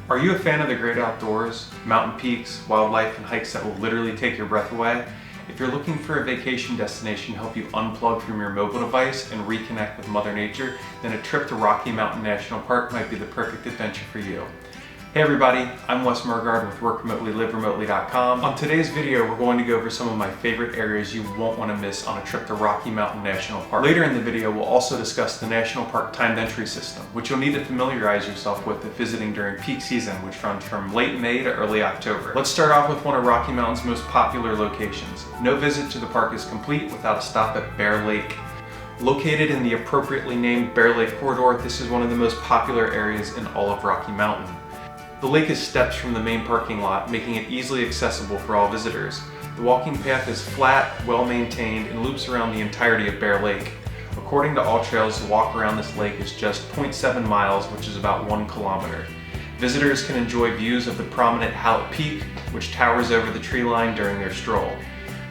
Are you a fan of the great outdoors, mountain peaks, wildlife, and hikes that will literally take your breath away? If you're looking for a vacation destination to help you unplug from your mobile device and reconnect with Mother Nature, then a trip to Rocky Mountain National Park might be the perfect adventure for you. Hey everybody, I'm Wes Murgard with WorkRemotelyLiveRemotely.com. On today's video, we're going to go over some of my favorite areas you won't want to miss on a trip to Rocky Mountain National Park. Later in the video, we'll also discuss the National Park timed entry system, which you'll need to familiarize yourself with if visiting during peak season, which runs from late May to early October. Let's start off with one of Rocky Mountain's most popular locations. No visit to the park is complete without a stop at Bear Lake. Located in the appropriately named Bear Lake corridor, this is one of the most popular areas in all of Rocky Mountain. The lake is steps from the main parking lot, making it easily accessible for all visitors. The walking path is flat, well maintained, and loops around the entirety of Bear Lake. According to AllTrails, the walk around this lake is just 0.7 miles, which is about 1 kilometer. Visitors can enjoy views of the prominent Hallett Peak, which towers over the tree line during their stroll.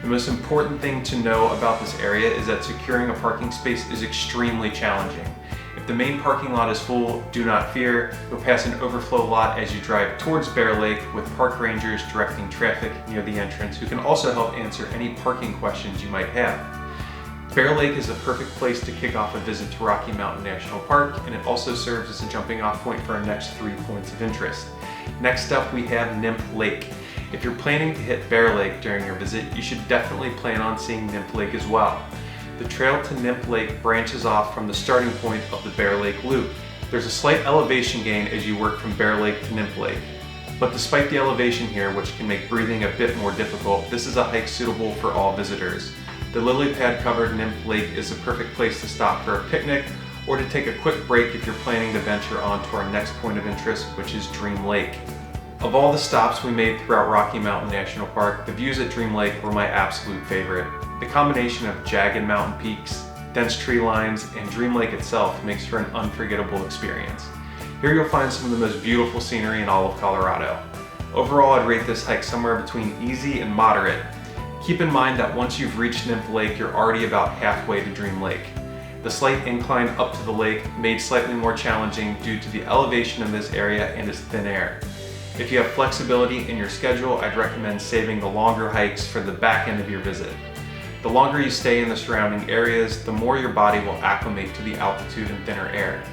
The most important thing to know about this area is that securing a parking space is extremely challenging. If the main parking lot is full, do not fear. You'll pass an overflow lot as you drive towards Bear Lake with park rangers directing traffic near the entrance who can also help answer any parking questions you might have. Bear Lake is a perfect place to kick off a visit to Rocky Mountain National Park, and it also serves as a jumping off point for our next 3 points of interest. Next up, we have Nymph Lake. If you're planning to hit Bear Lake during your visit, you should definitely plan on seeing Nymph Lake as well. The trail to Nymph Lake branches off from the starting point of the Bear Lake Loop. There's a slight elevation gain as you work from Bear Lake to Nymph Lake. But despite the elevation here, which can make breathing a bit more difficult, this is a hike suitable for all visitors. The lily pad covered Nymph Lake is the perfect place to stop for a picnic or to take a quick break if you're planning to venture on to our next point of interest, which is Dream Lake. Of all the stops we made throughout Rocky Mountain National Park, the views at Dream Lake were my absolute favorite. The combination of jagged mountain peaks, dense tree lines, and Dream Lake itself makes for an unforgettable experience. Here you'll find some of the most beautiful scenery in all of Colorado. Overall, I'd rate this hike somewhere between easy and moderate. Keep in mind that once you've reached Nymph Lake, you're already about halfway to Dream Lake. The slight incline up to the lake made slightly more challenging due to the elevation of this area and its thin air. If you have flexibility in your schedule, I'd recommend saving the longer hikes for the back end of your visit. The longer you stay in the surrounding areas, the more your body will acclimate to the altitude and thinner air.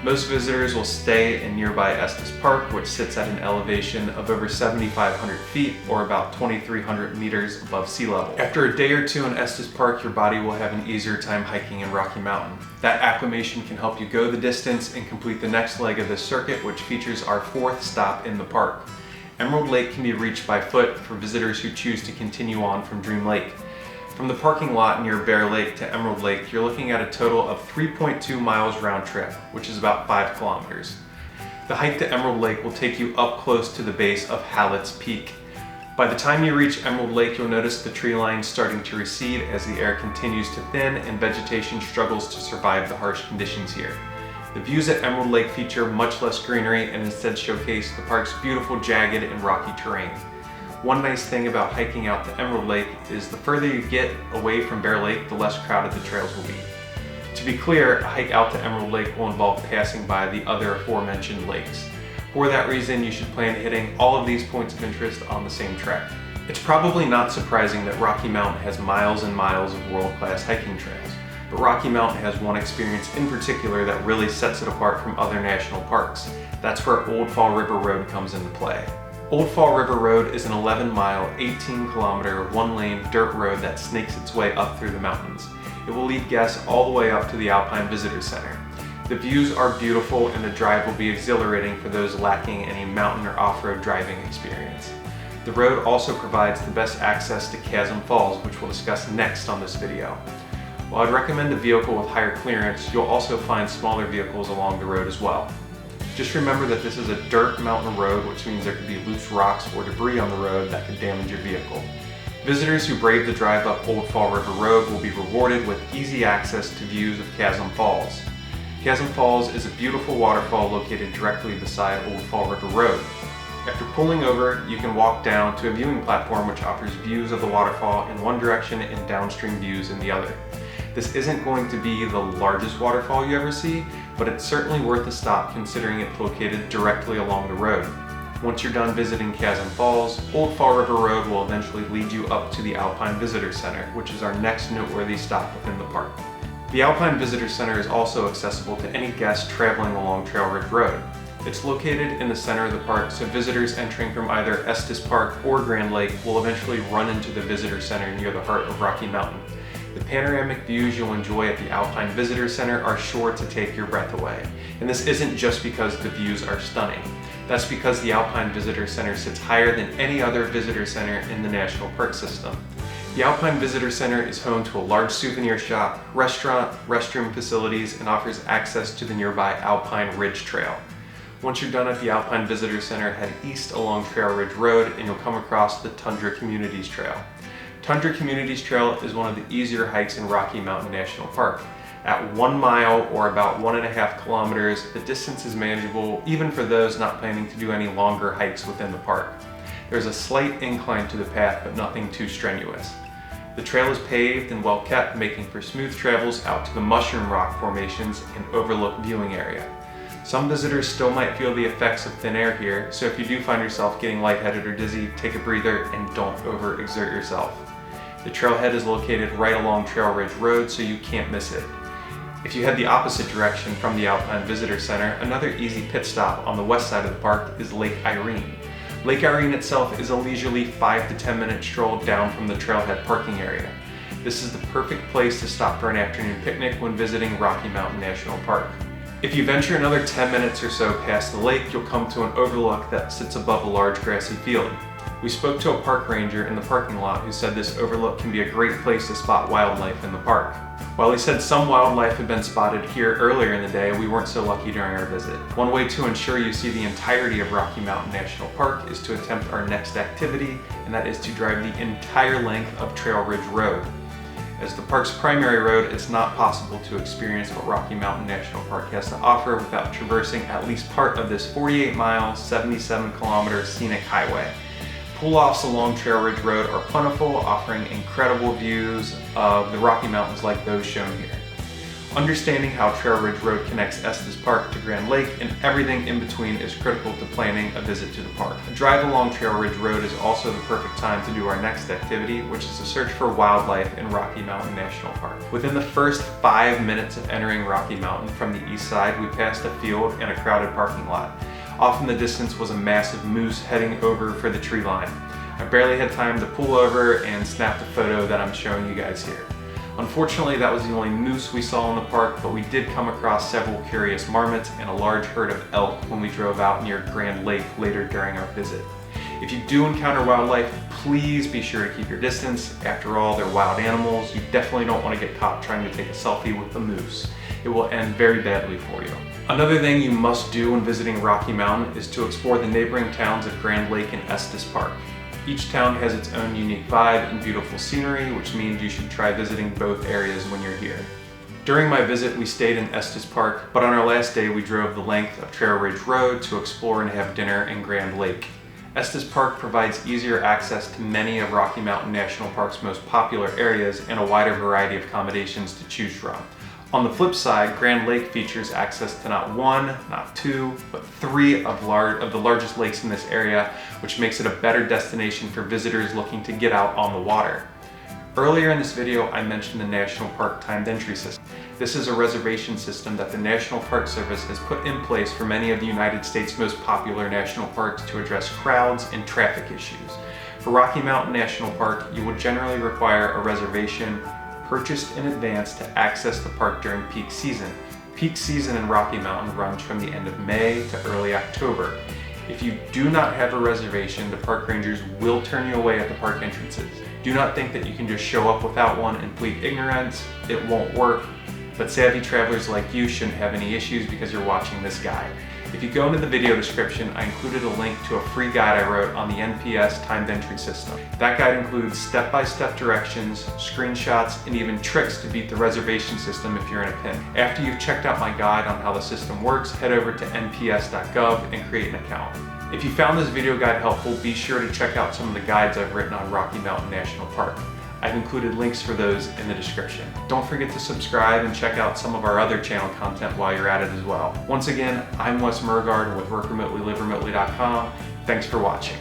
Most visitors will stay in nearby Estes Park, which sits at an elevation of over 7,500 feet or about 2,300 meters above sea level. After a day or two in Estes Park, your body will have an easier time hiking in Rocky Mountain. That acclimation can help you go the distance and complete the next leg of this circuit, which features our 4th stop in the park. Emerald Lake can be reached by foot for visitors who choose to continue on from Dream Lake. From the parking lot near Bear Lake to Emerald Lake, you're looking at a total of 3.2 miles round trip, which is about 5 kilometers. The hike to Emerald Lake will take you up close to the base of Hallett's Peak. By the time you reach Emerald Lake, you'll notice the tree line starting to recede as the air continues to thin and vegetation struggles to survive the harsh conditions here. The views at Emerald Lake feature much less greenery and instead showcase the park's beautiful jagged and rocky terrain. One nice thing about hiking out to Emerald Lake is the further you get away from Bear Lake, the less crowded the trails will be. To be clear, a hike out to Emerald Lake will involve passing by the other aforementioned lakes. For that reason, you should plan hitting all of these points of interest on the same trek. It's probably not surprising that Rocky Mountain has miles and miles of world-class hiking trails, but Rocky Mountain has one experience in particular that really sets it apart from other national parks. That's where Old Fall River Road comes into play. Old Fall River Road is an 11-mile, 18-kilometer, one-lane dirt road that snakes its way up through the mountains. It will lead guests all the way up to the Alpine Visitor Center. The views are beautiful and the drive will be exhilarating for those lacking any mountain or off-road driving experience. The road also provides the best access to Chasm Falls, which we'll discuss next on this video. While I'd recommend a vehicle with higher clearance, you'll also find smaller vehicles along the road as well. Just remember that this is a dirt mountain road, which means there could be loose rocks or debris on the road that could damage your vehicle. Visitors who brave the drive up Old Fall River Road will be rewarded with easy access to views of Chasm Falls. Chasm Falls is a beautiful waterfall located directly beside Old Fall River Road. After pulling over, you can walk down to a viewing platform which offers views of the waterfall in one direction and downstream views in the other. This isn't going to be the largest waterfall you ever see, but it's certainly worth a stop considering it's located directly along the road. Once you're done visiting Chasm Falls, Old Fall River Road will eventually lead you up to the Alpine Visitor Center, which is our next noteworthy stop within the park. The Alpine Visitor Center is also accessible to any guest traveling along Trail Ridge Road. It's located in the center of the park, so visitors entering from either Estes Park or Grand Lake will eventually run into the Visitor Center near the heart of Rocky Mountain. The panoramic views you'll enjoy at the Alpine Visitor Center are sure to take your breath away. And this isn't just because the views are stunning. That's because the Alpine Visitor Center sits higher than any other visitor center in the national park system. The Alpine Visitor Center is home to a large souvenir shop, restaurant, restroom facilities, and offers access to the nearby Alpine Ridge Trail. Once you're done at the Alpine Visitor Center, head east along Trail Ridge Road and you'll come across the Tundra Communities Trail. Tundra Communities Trail is one of the easier hikes in Rocky Mountain National Park. At 1 mile or about 1.5 kilometers, the distance is manageable even for those not planning to do any longer hikes within the park. There's a slight incline to the path, but nothing too strenuous. The trail is paved and well kept, making for smooth travels out to the mushroom rock formations and overlook viewing area. Some visitors still might feel the effects of thin air here, so if you do find yourself getting lightheaded or dizzy, take a breather and don't overexert yourself. The trailhead is located right along Trail Ridge Road, so you can't miss it. If you head the opposite direction from the Alpine Visitor Center, another easy pit stop on the west side of the park is Lake Irene. Lake Irene itself is a leisurely 5 to 10 minute stroll down from the trailhead parking area. This is the perfect place to stop for an afternoon picnic when visiting Rocky Mountain National Park. If you venture another 10 minutes or so past the lake, you'll come to an overlook that sits above a large grassy field. We spoke to a park ranger in the parking lot who said this overlook can be a great place to spot wildlife in the park. While he said some wildlife had been spotted here earlier in the day, we weren't so lucky during our visit. One way to ensure you see the entirety of Rocky Mountain National Park is to attempt our next activity, and that is to drive the entire length of Trail Ridge Road. As the park's primary road, it's not possible to experience what Rocky Mountain National Park has to offer without traversing at least part of this 48-mile, 77-kilometer scenic highway. Pull-offs along Trail Ridge Road are plentiful, offering incredible views of the Rocky Mountains like those shown here. Understanding how Trail Ridge Road connects Estes Park to Grand Lake and everything in between is critical to planning a visit to the park. A drive along Trail Ridge Road is also the perfect time to do our next activity, which is to search for wildlife in Rocky Mountain National Park. Within the first 5 minutes of entering Rocky Mountain from the east side, we passed a field and a crowded parking lot. Off in the distance was a massive moose heading over for the tree line. I barely had time to pull over and snap the photo that I'm showing you guys here. Unfortunately, that was the only moose we saw in the park, but we did come across several curious marmots and a large herd of elk when we drove out near Grand Lake later during our visit. If you do encounter wildlife, please be sure to keep your distance. After all, they're wild animals. You definitely don't want to get caught trying to take a selfie with the moose. It will end very badly for you. Another thing you must do when visiting Rocky Mountain is to explore the neighboring towns of Grand Lake and Estes Park. Each town has its own unique vibe and beautiful scenery, which means you should try visiting both areas when you're here. During my visit, we stayed in Estes Park, but on our last day, we drove the length of Trail Ridge Road to explore and have dinner in Grand Lake. Estes Park provides easier access to many of Rocky Mountain National Park's most popular areas and a wider variety of accommodations to choose from. On the flip side, Grand Lake features access to not one, not two, but three of the largest lakes in this area, which makes it a better destination for visitors looking to get out on the water. Earlier in this video, I mentioned the National Park Timed Entry System. This is a reservation system that the National Park Service has put in place for many of the United States' most popular national parks to address crowds and traffic issues. For Rocky Mountain National Park, you will generally require a reservation purchased in advance to access the park during peak season. Peak season in Rocky Mountain runs from the end of May to early October. If you do not have a reservation, the park rangers will turn you away at the park entrances. Do not think that you can just show up without one and plead ignorance. It won't work, but savvy travelers like you shouldn't have any issues because you're watching this guide. If you go into the video description, I included a link to a free guide I wrote on the NPS timed entry system. That guide includes step-by-step directions, screenshots, and even tricks to beat the reservation system if you're in a pin. After you've checked out my guide on how the system works, head over to nps.gov and create an account. If you found this video guide helpful, be sure to check out some of the guides I've written on Rocky Mountain National Park. I've included links for those in the description. Don't forget to subscribe and check out some of our other channel content while you're at it as well. Once again, I'm Wes Murgard with WorkRemotely, LiveRemotely.com. Thanks for watching.